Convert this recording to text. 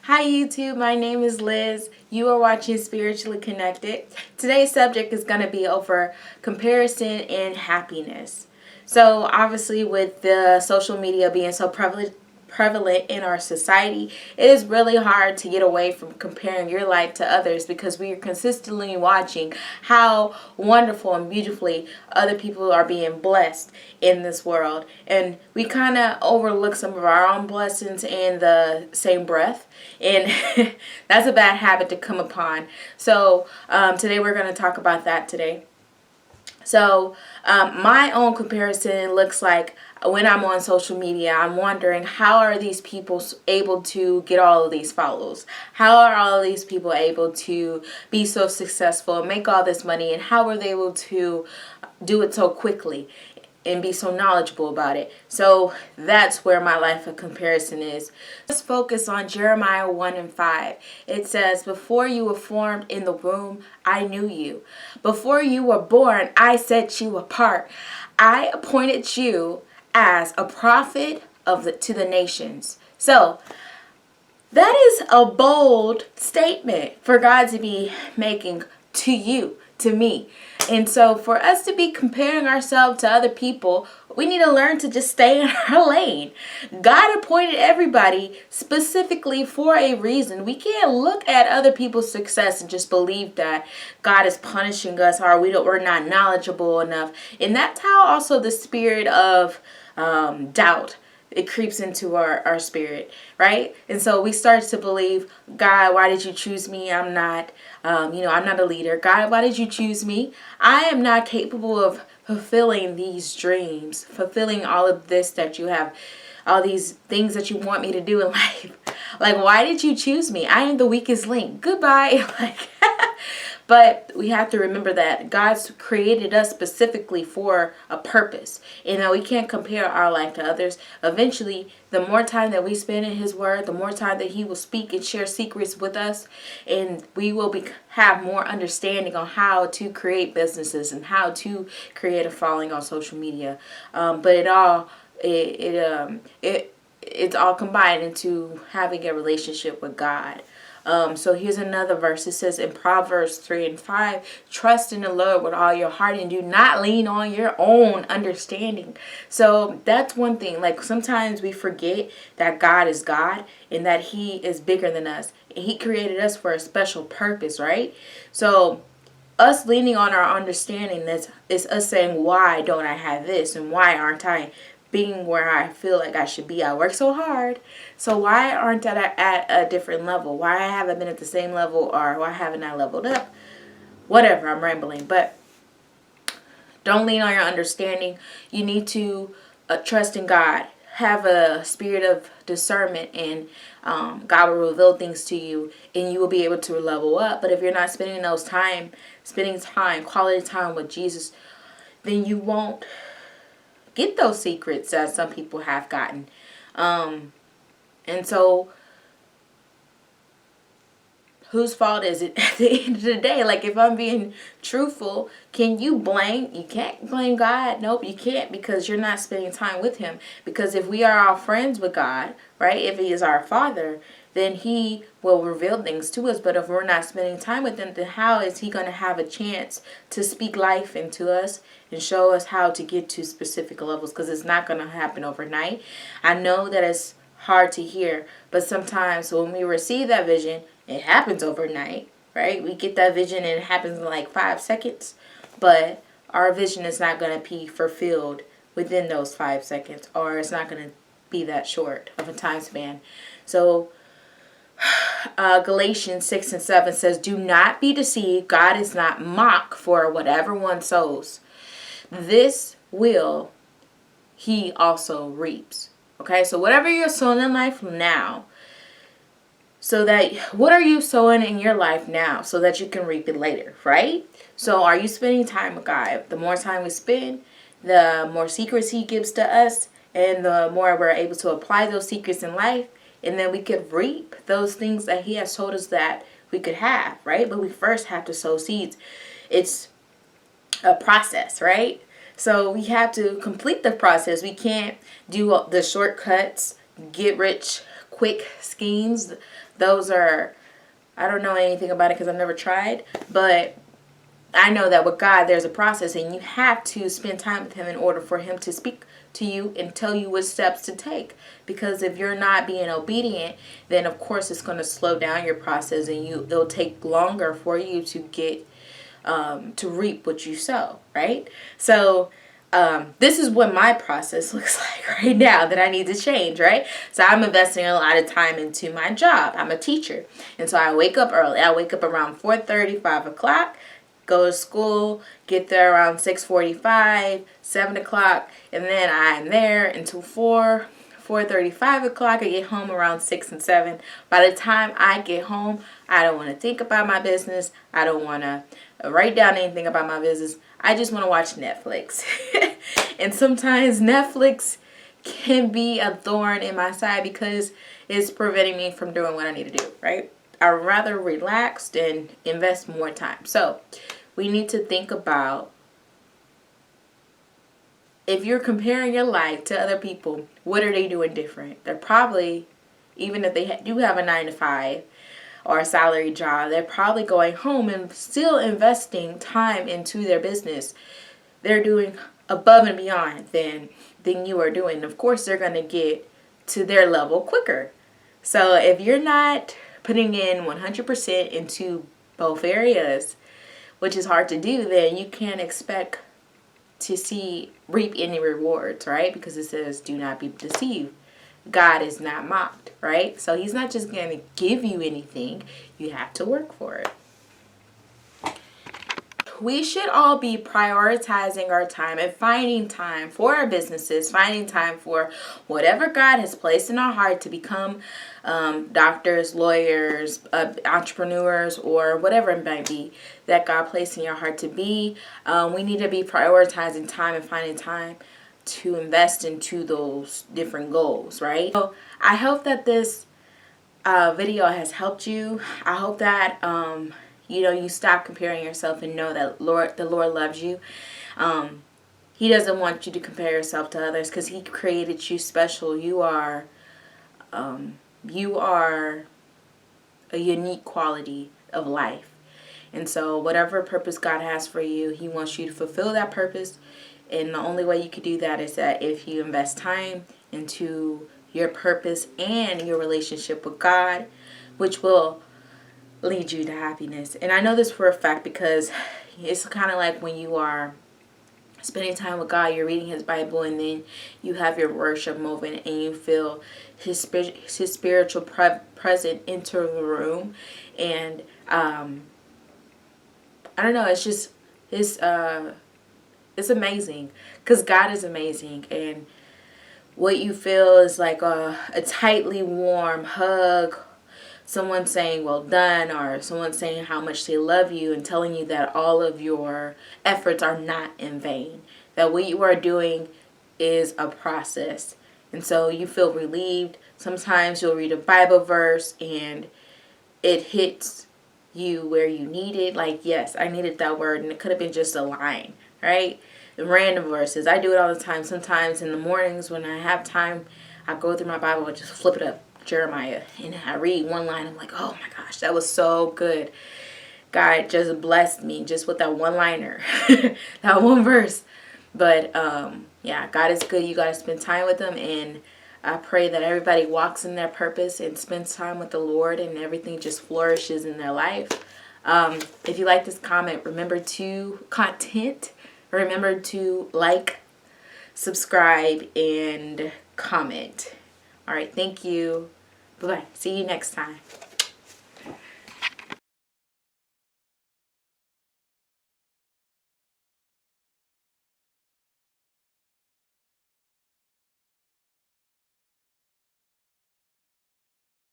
Hi YouTube, my name is Liz. You are watching Spiritually Connected. Today's subject is going to be over comparison and happiness. So obviously with the social media being so prevalent in our society, it is really hard to get away from comparing your life to others because we are consistently watching how wonderful and beautifully other people are being blessed in this world, and we kind of overlook some of our own blessings in the same breath, and that's a bad habit to come upon. So today we're going to talk about that today. So my own comparison looks like when I'm on social media, I'm wondering, how are these people able to get all of these follows? How are all of these people able to be so successful and make all this money? And how are they able to do it so quickly and be so knowledgeable about it? So that's where my life of comparison is. Let's focus on Jeremiah 1:5. It says, "Before you were formed in the womb, I knew you. Before you were born, I set you apart. I appointed you as a prophet to the nations." So that is a bold statement for God to be making to you, to me. And so for us to be comparing ourselves to other people, we need to learn to just stay in our lane. God appointed everybody specifically for a reason. We can't look at other people's success and just believe that God is punishing us, or we're not knowledgeable enough. And that's how also the spirit of doubt, it creeps into our spirit, right? And so we start to believe, God, why did you choose me? I'm not, I'm not a leader. God, why did you choose me? I am not capable of fulfilling these dreams, fulfilling all of this that you have, all these things that you want me to do in life. Like, why did you choose me? I am the weakest link. Goodbye. But we have to remember that God's created us specifically for a purpose, and that we can't compare our life to others. Eventually, the more time that we spend in His Word, the more time that He will speak and share secrets with us, and we will have more understanding on how to create businesses and how to create a following on social media. But it's all combined into having a relationship with God. So here's another verse. It says in Proverbs 3:5, "Trust in the Lord with all your heart and do not lean on your own understanding." So that's one thing. Like, sometimes we forget that God is God and that He is bigger than us. And He created us for a special purpose, right? So us leaning on our understanding, is us saying, why don't I have this? And why aren't I being where I feel like I should be? I work so hard. So why aren't I at a different level? Why haven't I been at the same level? Or why haven't I leveled up? Whatever, I'm rambling. But don't lean on your understanding. You need to trust in God. Have a spirit of discernment, and God will reveal things to you, and you will be able to level up. But if you're not spending quality time with Jesus, then you won't get those secrets that some people have gotten. And so whose fault is it at the end of the day? Like, if I'm being truthful, you can't blame God. Nope, you can't, because you're not spending time with Him. Because if we are all friends with God, right, if He is our Father, then He will reveal things to us. But if we're not spending time with Him, then how is He going to have a chance to speak life into us and show us how to get to specific levels? Because it's not going to happen overnight. I know that it's hard to hear, but sometimes when we receive that vision, it happens overnight, right? We get that vision and it happens in like 5 seconds, but our vision is not going to be fulfilled within those 5 seconds, or it's not going to be that short of a time span. So Galatians 6:7 says, "Do not be deceived. God is not mocked, for whatever one sows, this will he also reaps." Okay, so whatever you're sowing in life now, what are you sowing in your life now so that you can reap it later, right? So are you spending time with God? The more time we spend, the more secrets He gives to us, and the more we're able to apply those secrets in life, and then we could reap those things that He has told us that we could have, right? But we first have to sow seeds. It's a process, right? So we have to complete the process. We can't do the shortcuts, get rich quick schemes, those are, I don't know anything about it because I've never tried, but I know that with God, there's a process, and you have to spend time with him in order for him to speak to you and tell you what steps to take. Because if you're not being obedient, then of course it's going to slow down your process, and it'll take longer for you to get to reap what you sow, right? So this is what my process looks like right now that I need to change, right? So I'm investing a lot of time into my job. I'm a teacher, and so I wake up early. I wake up around 4:30, 5 o'clock. Go to school, get there around 6:45, 7 o'clock, and then I'm there until 4:30, 5 o'clock. I get home around 6 and 7. By the time I get home, I don't want to think about my business. I don't want to write down anything about my business. I just want to watch Netflix. And sometimes Netflix can be a thorn in my side because it's preventing me from doing what I need to do, right? I'd rather relax than invest more time. So we need to think about, if you're comparing your life to other people, what are they doing different? They're probably, even if they do have a 9 to 5 or a salary job, they're probably going home and still investing time into their business. They're doing above and beyond than you are doing. Of course, they're going to get to their level quicker. So if you're not putting in 100% into both areas, which is hard to do, then you can't expect to reap any rewards, right? Because it says, do not be deceived. God is not mocked, right? So he's not just going to give you anything. You have to work for it. We should all be prioritizing our time and finding time for our businesses, finding time for whatever God has placed in our heart to become doctors, lawyers, entrepreneurs, or whatever it might be that God placed in your heart to be. We need to be prioritizing time and finding time to invest into those different goals, right? So I hope that this video has helped you. I hope that you stop comparing yourself and know that the Lord loves you. He doesn't want you to compare yourself to others because he created you special. You are a unique quality of life. And so whatever purpose God has for you, he wants you to fulfill that purpose. And the only way you can do that is that if you invest time into your purpose and your relationship with God, which will lead you to happiness. And I know this for a fact because it's kind of like when you are spending time with God, you're reading his Bible, and then you have your worship moment and you feel his spiritual presence enter the room. And I don't know, it's amazing because God is amazing. And what you feel is like a tightly warm hug, someone saying well done, or someone saying how much they love you and telling you that all of your efforts are not in vain, that what you are doing is a process. And so you feel relieved. Sometimes you'll read a Bible verse and it hits you where you need it. Like, yes, I needed that word, and it could have been just a line, right? The random verses. I do it all the time. Sometimes in the mornings when I have time, I go through my Bible and just flip it up, Jeremiah, and I read one line. I'm like, oh my gosh, that was so good. God just blessed me just with that one liner, that one verse. But yeah, God is good. You got to spend time with him, and I pray that everybody walks in their purpose and spends time with the Lord, and everything just flourishes in their life. If you like this remember to like, subscribe, and comment. All right, thank you. Bye-bye. See you next time.